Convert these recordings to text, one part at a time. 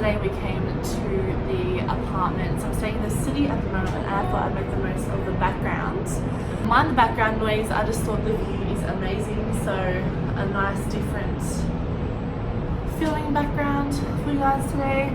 today we came to the apartment. So I'm staying in the city at the moment and I thought I'd make the most of the background. Mind the background noise, I just thought the view is amazing. So a nice different feeling background for you guys today.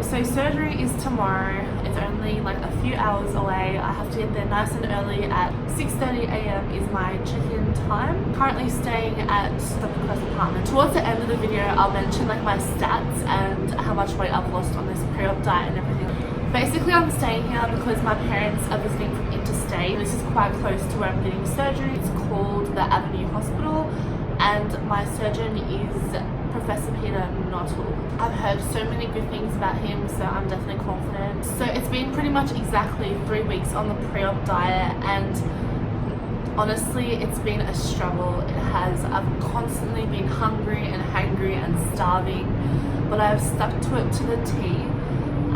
So surgery is tomorrow. It's only like a few hours away. I have to get there nice and early. At 6:30 a.m. is my check-in time. Currently staying at the Close apartment. Towards the end of the video, I'll mention like my stats and how much weight I've lost on this pre-op diet and everything. Basically, I'm staying here because my parents are visiting from interstate. This is quite close to where I'm getting surgery. It's called the Avenue Hospital, and my surgeon is Professor Peter Nottle. I've heard so many good things about him, so I'm definitely confident. So it's been pretty much exactly 3 weeks on the pre-op diet, and honestly it's been a struggle. It has. I've constantly been hungry and hangry and starving, but I've stuck to it to the T.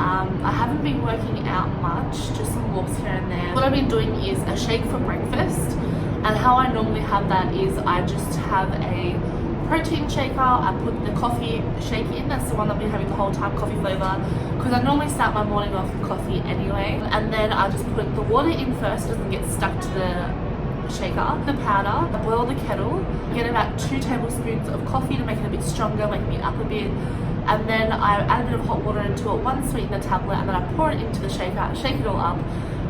I haven't been working out much, just some walks here and there. What I've been doing is a shake for breakfast, and how I normally have that is I just have a protein shaker. I put the coffee shake in, that's the one I've been having the whole time, coffee flavour, because I normally start my morning off with coffee anyway. And then I just put the water in first, it doesn't get stuck to the shaker. The powder, I boil the kettle, get about 2 tablespoons of coffee to make it a bit stronger, wake me up a bit. And then I add a bit of hot water into it, one sweetener tablet, and then I pour it into the shaker, shake it all up.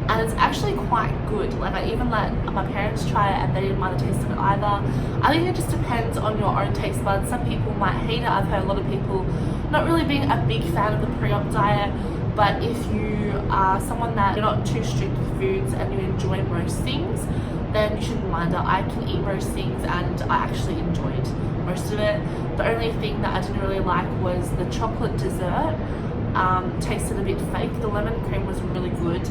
And it's actually quite good. Like, I even let my parents try it and they didn't mind the taste of it either. I think it just depends on your own taste buds. Some people might hate it. I've heard a lot of people not really being a big fan of the pre-op diet, but if you are someone that you're not too strict with foods and you enjoy most things, then you shouldn't mind it. I can eat most things and I actually enjoyed most of it. The only thing that I didn't really like was the chocolate dessert. Tasted a bit fake. The lemon cream was really good,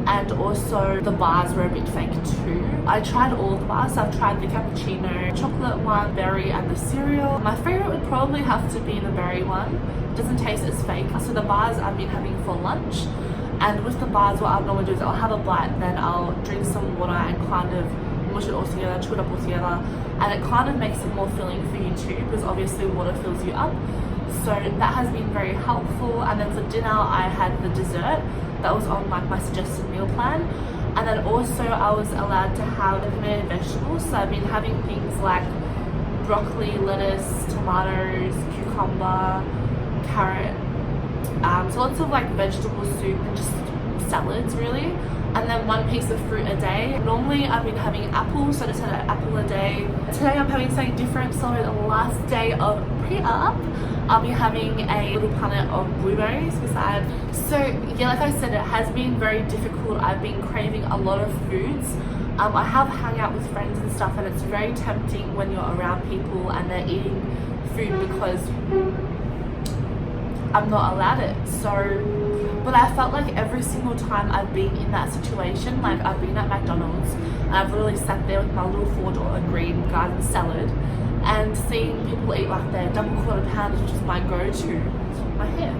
and also the bars were a bit fake too. I tried all the bars. So I've tried the cappuccino, chocolate one, berry, and the cereal. My favorite would probably have to be the berry one. It doesn't taste as fake. So the bars I've been having for lunch, and with the bars what I'll normally do is I'll have a bite, then I'll drink some water and kind of mush it all together, chew it up all together, and it kind of makes it more filling for you too, because obviously water fills you up. So that has been very helpful. And then for dinner I had the dessert that was on like my suggested meal plan, and then also I was allowed to have fermented vegetables. So I've been having things like broccoli, lettuce, tomatoes, cucumber, carrot, so lots of like vegetable soup and just salads really, and then 1 piece of fruit a day. Normally I've been having apples, so I just had an apple a day. Today I'm having something different. So the last day of pre-op I'll be having a little punnet of blueberries beside. So yeah, like I said, it has been very difficult. I've been craving a lot of foods. I have hung out with friends and stuff, and it's very tempting when you're around people and they're eating food because I'm not allowed it. So, but I felt like every single time I've been in that situation, like I've been at McDonald's and I've really sat there with my little $4 green garden salad, and seeing people eat like their double quarter pounders, which is my go-to, my hair,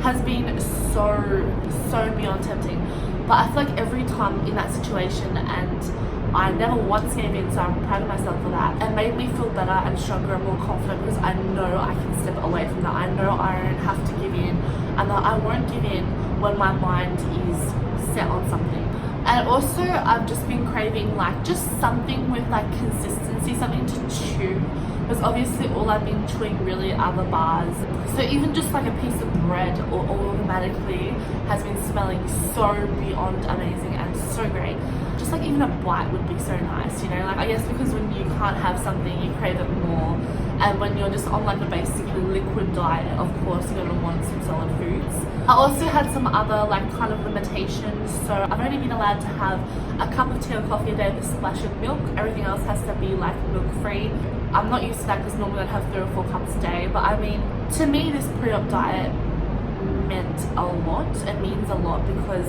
has been so beyond tempting. But I feel like every time in that situation, and I never once gave in, so I'm proud of myself for that. It made me feel better and stronger and more confident, because I know I can step away from that. I know I don't have to give in, and that I won't give in when my mind is set on something. And also I've just been craving like just something with like consistency, something to chew, because obviously all I've been chewing really are the bars. So even just like a piece of bread or automatically has been smelling so beyond amazing and so great. Just like even a bite would be so nice, you know, like I guess because when you can't have something you crave it more, and when you're just on like a basic liquid diet, of course you're gonna want some solid foods. I also had some other like kind of limitations. So I've only been allowed to have a cup of tea or coffee a day with a splash of milk. Everything else has to be like milk free. I'm not used to that because normally I'd have 3 or 4 cups a day. But I mean, to me this pre-op diet meant a lot. It means a lot because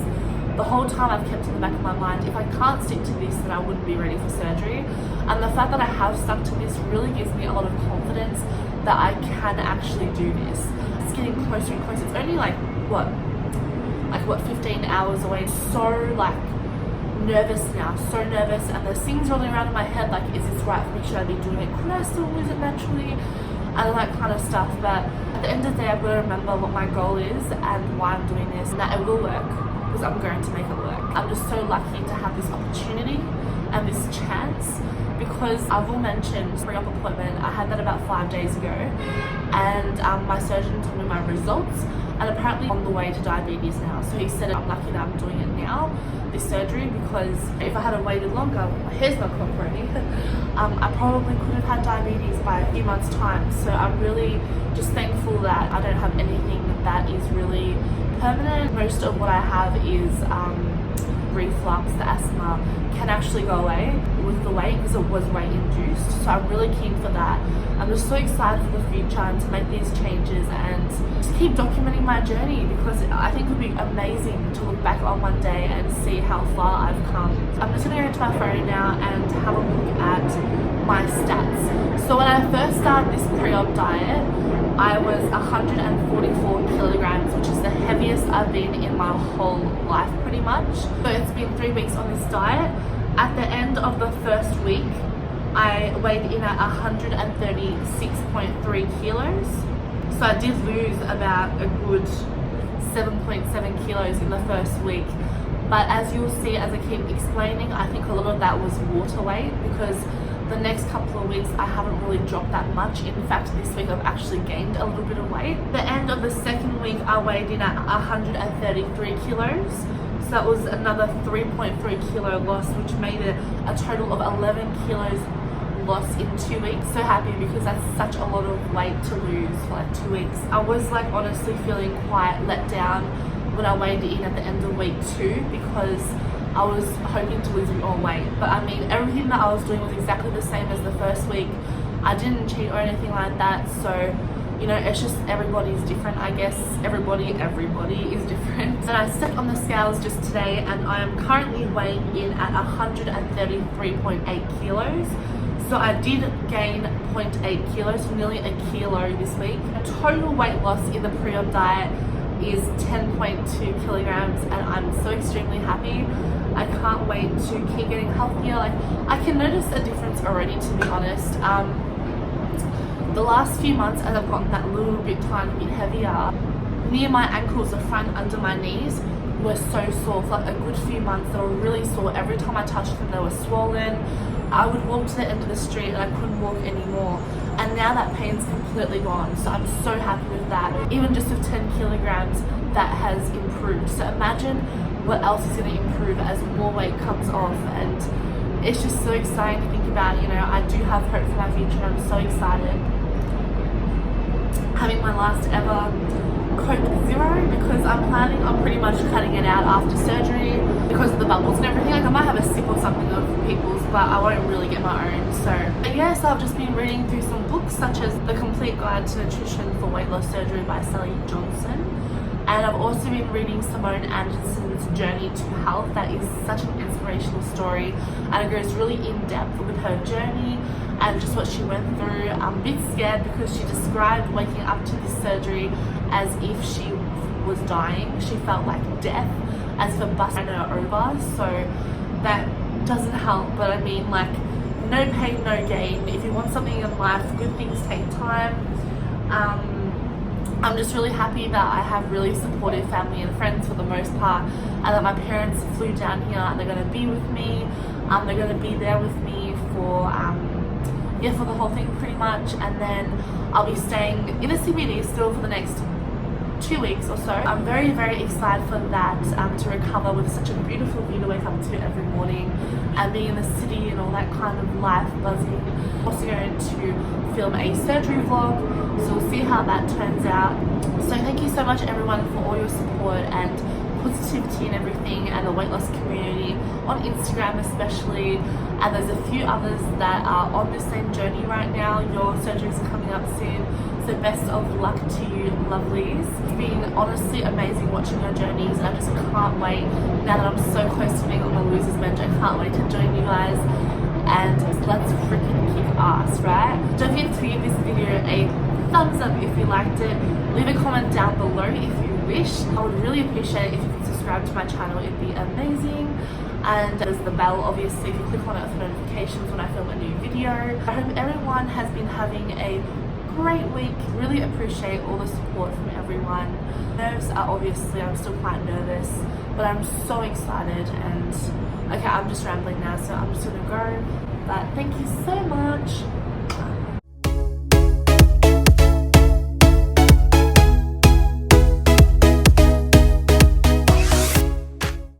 the whole time I've kept in the back of my mind, if I can't stick to this, then I wouldn't be ready for surgery. And the fact that I have stuck to this really gives me a lot of confidence that I can actually do this. It's getting closer and closer. It's only like what 15 hours away. So like nervous now, so nervous, and there's things rolling around in my head like, is this right for me? Should I be doing it? Could I still lose it naturally? And that kind of stuff. But the end of the day, I've got to remember what my goal is and why I'm doing this, and that it will work because I'm going to make it work. I'm just so lucky to have this opportunity and this chance, because I will mention pre-op appointment. I had that about 5 days ago, and my surgeon told me my results, and apparently I'm on the way to diabetes now. So he said I'm lucky that I'm doing it now, this surgery, because if I had waited longer, my hair's not cooperating, I probably could have had diabetes by a few months' time. So I'm really just thankful that I don't have anything that is really permanent. Most of what I have is reflux. The asthma can actually go away with the weight because it was weight induced, so I'm really keen for that. I'm just so excited for the future and to make these changes and just keep documenting my journey, because I think it would be amazing to look back on one day and see how far I've come. I'm just going to go into my phone now and have a look at my stats. So when I first started this pre-op diet, I was 144 kilograms, which is the heaviest I've been in my whole life pretty much. So it's been 3 weeks on this diet. At the end of the first week, I weighed in at 136.3 kilos. So I did lose about a good 7.7 kilos in the first week. But as you'll see, as I keep explaining, I think a lot of that was water weight, because the next couple of weeks I haven't really dropped that much. In fact, this week I've actually gained a little bit of weight. The end of the second week I weighed in at 133 kilos. So that was another 3.3 kilo loss, which made it a total of 11 kilos loss in 2 weeks. So happy, because that's such a lot of weight to lose for like 2 weeks. I was like honestly feeling quite let down when I weighed in at the end of week 2, because I was hoping to lose more weight. But I mean, everything that I was doing was exactly the same as the first week. I didn't cheat or anything like that. So, you know, it's just everybody's different, I guess. Everybody is different. And I stepped on the scales just today, and I am currently weighing in at 133.8 kilos. So I did gain 0.8 kilos, so nearly a kilo this week. Total weight loss in the pre-op diet is 10.2 kilograms, and I'm so extremely happy. I can't wait to keep getting healthier. Like, I can notice a difference already, to be honest. The last few months, as I've gotten that little bit tiny bit heavier, near my ankles, the front under my knees were so sore for like a good few months. They were really sore. Every time I touched them, they were swollen. I would walk to the end of the street and I couldn't walk anymore. And now that pain's completely gone. So I'm so happy with that. Even just with 10 kilograms, that has improved. So imagine what else is going to improve as more weight comes off. And it's just so exciting to think about. You know, I do have hope for my future, and I'm so excited. Having my last ever Coke Zero, because I'm planning on pretty much cutting it out after surgery because of the bubbles and everything. Like, I might have a sip or something of people's, but I won't really get my own. So yes, I've just been reading through some books such as The Complete Guide to Nutrition for Weight Loss Surgery by Sally Johnson. And I've also been reading Simone Anderson's Journey to Health. That is such an inspirational story, and it goes really in depth with her journey and just what she went through. I'm a bit scared because she described waking up to this surgery as if she was dying. She felt like death, as for busting her over. So that doesn't help. But I mean, like, no pain, no gain. If you want something in life, good things take time. I'm just really happy that I have really supportive family and friends for the most part, and that my parents flew down here and they're going to be with me. They're going to be there with me for for the whole thing pretty much, and then I'll be staying in the CBD still for the next 2 weeks or so. I'm very, very excited for that, to recover with such a beautiful view to wake up to every morning and being in the city and all that kind of life buzzing. I'm also going to film a surgery vlog, so we'll see how that turns out. So thank you so much everyone for all your support and positivity and everything, and the weight loss community on Instagram especially. And there's a few others that are on the same journey right now. Your surgery is coming up soon, so best of luck to you lovelies. It's been honestly amazing watching your journeys, and I just can't wait, now that I'm so close to being on the losers bench, I can't wait to join you guys and let's freaking kick ass, right? Don't forget to give this video a thumbs up if you liked it. Leave a comment down below if you wish. I would really appreciate it if you could subscribe to my channel. It'd be amazing. And there's the bell, obviously, if you click on it for notifications when I film a new video. I hope everyone has been having a great week. Really appreciate all the support from everyone. Nerves are obviously, I'm still quite nervous, but I'm so excited. And okay, I'm just rambling now, so I'm just gonna go. But thank you so much.